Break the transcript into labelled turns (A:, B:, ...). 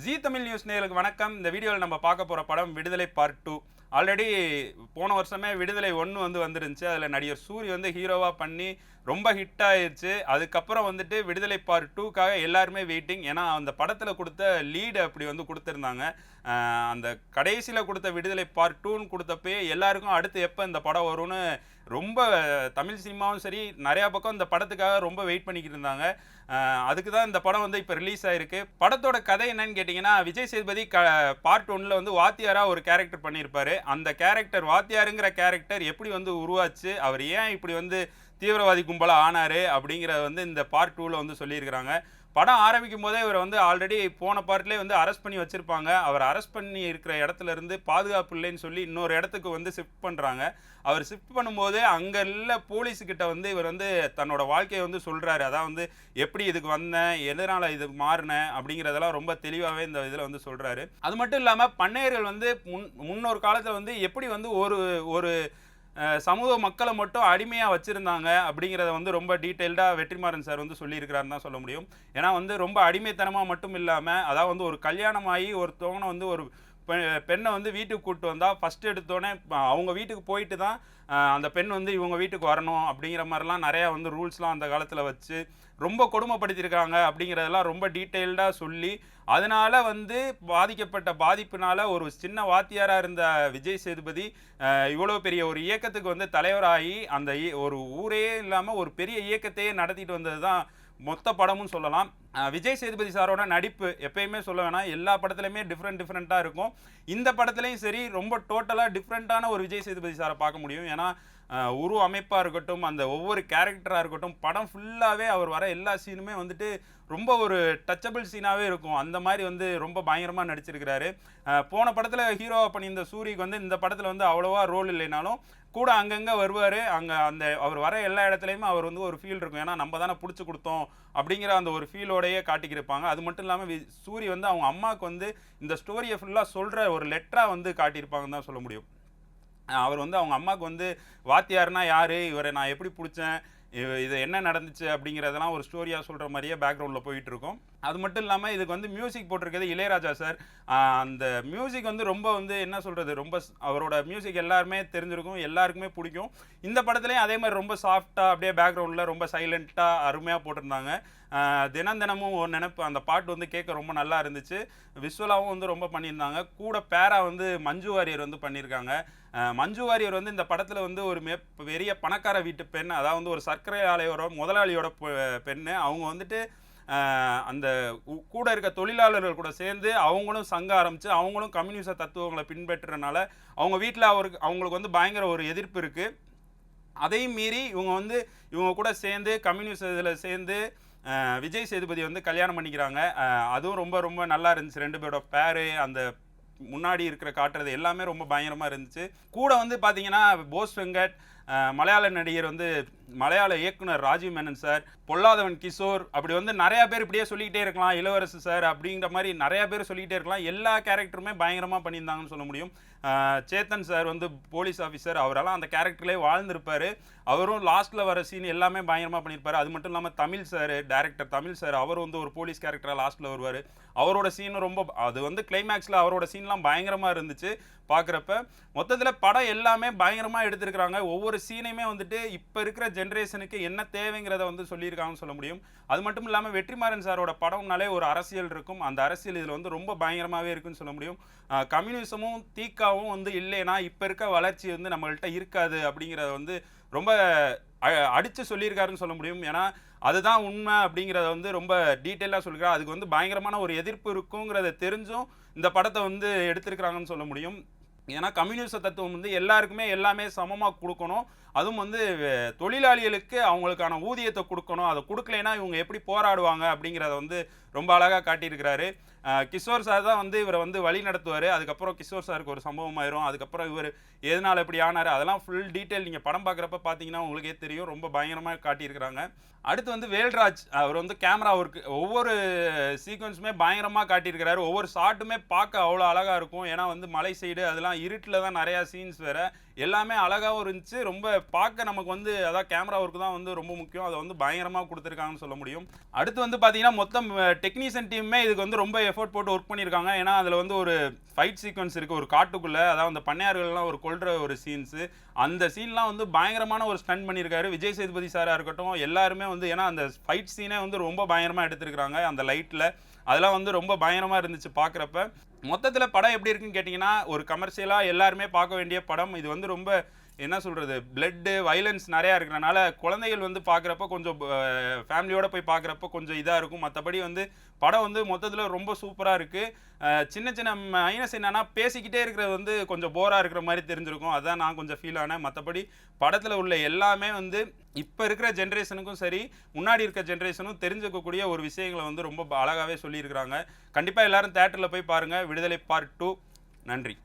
A: ஜீ Tamil news நேயர்களுக்கு வணக்கம். இந்த வீடியோவில் நம்ம பார்க்க போகிற படம் விடுதலை பார்ட் 2. ஆல்ரெடி போன வருஷமே விடுதலை 1 வந்துருந்துச்சு. அதில் நடிகர் சூரி ஹீரோவாக பண்ணி ரொம்ப ஹிட் ஆயிடுச்சு. அதுக்கப்புறம் விடுதலை பார்ட் 2க்காக எல்லாருமே வெயிட்டிங். ஏன்னா அந்த படத்தில் கொடுத்த லீடு அப்படி கொடுத்துருந்தாங்க. அந்த கடைசியில் கொடுத்த விடுதலை பார்ட் 2ன்னு கொடுத்தப்பே எல்லாருக்கும் அடுத்து எப்போ இந்த படம் வரும்னு ரொம்ப தமிழ் சினிமாவும் சரி நிறையா பக்கம் இந்த படத்துக்காக ரொம்ப வெயிட் பண்ணிக்கிட்டு இருந்தாங்க. அதுக்கு தான் இந்த படம் இப்போ ரிலீஸ் ஆயிருக்கு. படத்தோட கதை என்னன்னு கேட்டிங்கன்னா, விஜய் சேதுபதி பார்ட் 1ல் வாத்தியாராக ஒரு கேரக்டர் பண்ணியிருப்பாரு. அந்த கேரக்டர் வாத்தியாருங்கிற கேரக்டர் எப்படி உருவாச்சு, அவர் ஏன் இப்படி தீவிரவாதி கும்பலாக ஆனார் அப்படிங்கிறத இந்த பார்ட் 2ல் சொல்லியிருக்கிறாங்க. படம் ஆரம்பிக்கும் போதே இவர் ஆல்ரெடி போன பார்ட்லேயே அரெஸ்ட் பண்ணி வச்சுருப்பாங்க. அவர் அரெஸ்ட் பண்ணி இருக்கிற இடத்துல இருந்து பாதுகாப்பு இல்லைன்னு சொல்லி இன்னொரு இடத்துக்கு ஷிஃப்ட் பண்ணுறாங்க. அவர் ஷிஃப்ட் பண்ணும்போது அங்கே இல்லை போலீஸுக்கிட்ட இவர் தன்னோட வாழ்க்கையை சொல்கிறாரு. அதான் எப்படி இதுக்கு வந்தேன், எதனால் இதுக்கு மாறினேன் அப்படிங்கிறதெல்லாம் ரொம்ப தெளிவாகவே இந்த இதில் சொல்கிறாரு. அது மட்டும் இல்லாமல் பண்ணையர்கள் முன்னொரு காலத்தில் எப்படி ஒரு ஒரு சமூக மக்களை மட்டும் அடிமையாக வச்சுருந்தாங்க அப்படிங்கிறத ரொம்ப டீட்டெயில்டாக வெற்றிமாறன் சார் சொல்லியிருக்கிறாருன்னு தான் சொல்ல முடியும். ஏன்னா ரொம்ப அடிமைத்தனமாக மட்டும் இல்லாமல், அதாவது ஒரு கல்யாணமாகி ஒருத்தவங்க ஒரு பெண்ணை வீட்டுக்கு கூப்பிட்டு வந்தால் ஃபஸ்ட்டு எடுத்தோடனே அவங்க வீட்டுக்கு போயிட்டு தான் அந்த பெண் இவங்க வீட்டுக்கு வரணும் அப்படிங்கிற மாதிரிலாம் நிறையா ரூல்ஸ்லாம் அந்த காலத்தில் வச்சு ரொம்ப கொடுமைப்படுத்தியிருக்காங்க அப்படிங்கிறதெல்லாம் ரொம்ப டீட்டெயில்டாக சொல்லி, அதனால் பாதிக்கப்பட்ட பாதிப்புனால ஒரு சின்ன வாத்தியாராக இருந்த விஜய் சேதுபதி இவ்வளோ பெரிய ஒரு இயக்கத்துக்கு தலைவராகி அந்த ஒரு ஊரே இல்லாமல் ஒரு பெரிய இயக்கத்தையே நடத்திட்டு வந்தது தான் மொத்த படமும் சொல்லலாம். விஜய் சேதுபதி சாரோட நடிப்பு எப்பயுமே சொல்ல வேணாம், எல்லா படத்துலையுமே டிஃப்ரெண்ட்டாக இருக்கும். இந்த படத்துலையும் சரி ரொம்ப டோட்டலாக டிஃப்ரெண்ட்டான ஒரு விஜய் சேதுபதி சாரை பார்க்க முடியும். ஏன்னா உருவ அமைப்பாக இருக்கட்டும், அந்த ஒவ்வொரு கேரக்டராக இருக்கட்டும், படம் ஃபுல்லாகவே அவர் வர எல்லா சீனுமே ரொம்ப ஒரு டச்சபிள் சீனாகவே இருக்கும். அந்த மாதிரி ரொம்ப பயங்கரமாக நடிச்சிருக்கிறாரு. போன படத்தில் ஹீரோவாக பண்ணியிருந்த சூரிக்கு இந்த படத்தில் அவ்வளோவா ரோல் இல்லைனாலும் கூட அங்கங்கே வருவார். அந்த அவர் வர எல்லா இடத்துலையுமே அவர் ஒரு ஃபீல் இருக்கும். ஏன்னா நம்ம தானே பிடிச்சி கொடுத்தோம் அப்படிங்கிற அந்த ஒரு ஃபீலோடையே காட்டிக்கிருப்பாங்க. அது மட்டும் இல்லாமல் சூரி அவங்க அம்மாவுக்கு இந்த ஸ்டோரியை ஃபுல்லாக சொல்கிற ஒரு லெட்டராக காட்டியிருப்பாங்கன்னு தான் சொல்ல முடியும். அவர் அவங்க அம்மாவுக்கு வாத்தியார்னா யார், இவரை நான் எப்படி பிடிச்சேன், இது என்ன நடந்துச்சு அப்படிங்கிறதெல்லாம் ஒரு ஸ்டோரியாக சொல்கிற மாதிரியே பேக்ரவுண்டில் போயிட்டுருக்கோம். அது மட்டும் இல்லாமல் இதுக்கு மியூசிக் போட்டிருக்கிறது இளையராஜா சார். அந்த மியூசிக் ரொம்ப என்ன சொல்கிறது, ரொம்ப அவரோட மியூசிக் எல்லாருமே தெரிஞ்சிருக்கும், எல்லாருக்குமே பிடிக்கும். இந்த படத்துலேயும் அதே மாதிரி ரொம்ப சாஃப்டாக அப்படியே பேக்ரவுண்டில் ரொம்ப சைலண்ட்டாக அருமையாக போட்டிருந்தாங்க. தினமும் ஒரு நினைப்பு அந்த பாட்டு கேட்க ரொம்ப நல்லா இருந்துச்சு. விஷுவலாகவும் ரொம்ப பண்ணியிருந்தாங்க. கூட பேரா மஞ்சு வாரியர் பண்ணியிருக்காங்க. மஞ்சு வாரியர் இந்த படத்தில் ஒரு பெரிய பணக்கார வீட்டு பெண், அதாவது ஒரு சர்க்கரை ஆலையோட முதலாளியோட பெண்ணு. அவங்க அந்த கூட இருக்க தொழிலாளர்கள் கூட சேர்ந்து அவங்களும் சங்கம் ஆரம்பித்து அவங்களும் கம்யூனிச தத்துவங்களை பின்பற்றுறதுனால அவங்க வீட்டில் அவங்களுக்கு பயங்கர ஒரு எதிர்ப்பு இருக்குது. அதையும் மீறி இவங்க கூட சேர்ந்து கம்யூனிஸ்ட் இதில் சேர்ந்து விஜய் சேதுபதி கல்யாணம் பண்ணிக்கிறாங்க. அதுவும் ரொம்ப ரொம்ப நல்லா இருந்துச்சு. ரெண்டு பேரோட பேரு அந்த முன்னாடி இருக்கிற காட்டுறது எல்லாமே ரொம்ப பயங்கரமாக இருந்துச்சு. கூட பார்த்தீங்கன்னா போஸ் வெங்கட், மலையாள நடிகர் மலையாள இயக்குனர் ராஜீவ் மேனன் சார், பொல்லாதவன் கிஷோர், அப்படி நிறையா பேர் இப்படியே சொல்லிக்கிட்டே இருக்கலாம். இளவரசு சார் அப்படிங்கிற மாதிரி நிறையா பேர் சொல்லிக்கிட்டே இருக்கலாம். எல்லா கேரக்டருமே பயங்கரமாக பண்ணியிருந்தாங்கன்னு சொல்ல முடியும். சேத்தன் சார் போலீஸ் ஆஃபீஸர், அவரெல்லாம் அந்த கேரக்டர்லேயே வாழ்ந்திருப்பார். அவரும் லாஸ்ட்டில் வர சீன் எல்லாமே பயங்கரமாக பண்ணியிருப்பார். அது மட்டும் இல்லாமல் Tamil sir, director Tamil sir, அவர் ஒரு போலீஸ் கேரக்டராக லாஸ்ட்டில் வருவார். அவரோட சீனும் ரொம்ப அது கிளைமேக்ஸில் அவரோட சீன்லாம் பயங்கரமாக இருந்துச்சு பார்க்குறப்ப. மொத்தத்தில் படம் எல்லாமே பயங்கரமாக எடுத்திருக்கிறாங்க. ஒவ்வொரு சீனையுமே இப்போ இருக்கிற ஜென்ரேஷனுக்கு என்ன தேவைங்கிறத சொல்லியிருக்காங்கன்னு சொல்ல முடியும். அது மட்டும் இல்லாமல் வெற்றிமாறன் சாரோட படம்னாலே ஒரு அரசியல் இருக்கும். அந்த அரசியல் இதில் ரொம்ப பயங்கரமாகவே இருக்குன்னு சொல்ல முடியும். கம்யூனிசமும் தீக்காவும் இல்லைன்னா இப்போ இருக்க வளர்ச்சி நம்மள்கிட்ட இருக்காது அப்படிங்கிறத ரொம்ப அடித்து சொல்லியிருக்காருன்னு சொல்ல முடியும். ஏன்னா அதுதான் உண்மை அப்படிங்கிறத ரொம்ப டீட்டெயிலாக சொல்லியிருக்காரு. அதுக்கு பயங்கரமான ஒரு எதிர்ப்பு இருக்குங்கிறத தெரிஞ்சும் இந்த படத்தை எடுத்திருக்கிறாங்கன்னு சொல்ல முடியும். ஏன்னா கம்யூனிச தத்துவம் எல்லாருக்குமே எல்லாமே சமமாக கொடுக்கணும். அதுவும் தொழிலாளிகளுக்கு அவங்களுக்கான ஊதியத்தை கொடுக்கணும். அதை கொடுக்கலைன்னா இவங்க எப்படி போராடுவாங்க அப்படிங்கிறத ரொம்ப அழகாக காட்டியிருக்கிறாரு. கிஷோர் சார் தான் இவரை வழி நடத்துவார். அதுக்கப்புறம் கிஷோர் சாருக்கு ஒரு சம்பவம் ஆயிரும். அதுக்கப்புறம் இவர் எதனால் இப்படி ஆனார் அதெல்லாம் ஃபுல் டீட்டெயில் நீங்கள் படம் பார்க்குறப்ப பார்த்தீங்கன்னா உங்களுக்கே தெரியும். ரொம்ப பயங்கரமாக காட்டியிருக்கிறாங்க. அடுத்து வேல்ராஜ், அவர் கேமரா ஒர்க் ஒவ்வொரு சீக்வன்ஸுமே பயங்கரமாக காட்டியிருக்கிறாரு. ஒவ்வொரு ஷாட்டுமே பார்க்க அவ்வளோ அழகாக இருக்கும். ஏன்னா மலை சைடு அதெல்லாம் இருட்டில் தான் நிறையா சீன்ஸ் வேறு. எல்லாமே அழகாகவும் இருந்துச்சு. ரொம்ப பார்க்க நமக்கு வந்து அதான் கேமரா ஒர்க் தான் வந்து ரொம்ப முக்கியம். அதை வந்து பயங்கரமாக கொடுத்துருக்காங்கன்னு சொல்ல முடியும். அடுத்து வந்து பார்த்தீங்கன்னா மொத்தம் டெக்னீஷியன் டீமுமே இதுக்கு வந்து ரொம்ப எஃபோர்ட் போட்டு ஒர்க் பண்ணியிருக்காங்க. ஏன்னா அதில் வந்து ஒரு ஃபைட் சீக்வன்ஸ் இருக்குது ஒரு காட்டுக்குள்ளே, அதாவது அந்த பண்ணையார்கள்லாம் ஒரு கொல்ற ஒரு சீன்ஸு, அந்த சீன்லாம் வந்து பயங்கரமான ஒரு ஸ்டன் பண்ணியிருக்காரு. விஜய் சேதுபதி சாராக இருக்கட்டும் எல்லாருமே வந்து, ஏன்னா அந்த ஃபைட் சீனே வந்து ரொம்ப பயங்கரமாக எடுத்திருக்கிறாங்க அந்த லைட்டில். அதெல்லாம் வந்து ரொம்ப பயங்கரமாக இருந்துச்சு பார்க்குறப்ப. மொத்தத்தில் படம் எப்படி இருக்குன்னு கேட்டிங்கன்னா, ஒரு கமர்ஷியலாக எல்லாருமே பார்க்க வேண்டிய படம். இது வந்து ரொம்ப என்ன சொல்கிறது, பிளட்டு வயலன்ஸ் நிறையா இருக்கிறனால குழந்தைகள் வந்து பார்க்குறப்ப கொஞ்சம் ஃபேமிலியோடு போய் பார்க்குறப்ப கொஞ்சம் இதாக இருக்கும். மற்றபடி வந்து படம் வந்து மொத்தத்தில் ரொம்ப சூப்பராக இருக்குது. சின்ன சின்ன மைனஸ் என்னென்னா, பேசிக்கிட்டே இருக்கிறது வந்து கொஞ்சம் போராக இருக்கிற மாதிரி தெரிஞ்சிருக்கும். அதான் நான் கொஞ்சம் ஃபீல் ஆனேன். மற்றபடி படத்தில் உள்ள எல்லாமே வந்து இப்போ இருக்கிற ஜென்ரேஷனுக்கும் சரி, முன்னாடி இருக்க ஜென்ரேஷனும் தெரிஞ்சுக்கக்கூடிய ஒரு விஷயங்களை வந்து ரொம்ப அழகாகவே சொல்லியிருக்கிறாங்க. கண்டிப்பாக எல்லாரும் தியேட்டரில் போய் பாருங்கள். விடுதலை பார்ட் 2. நன்றி.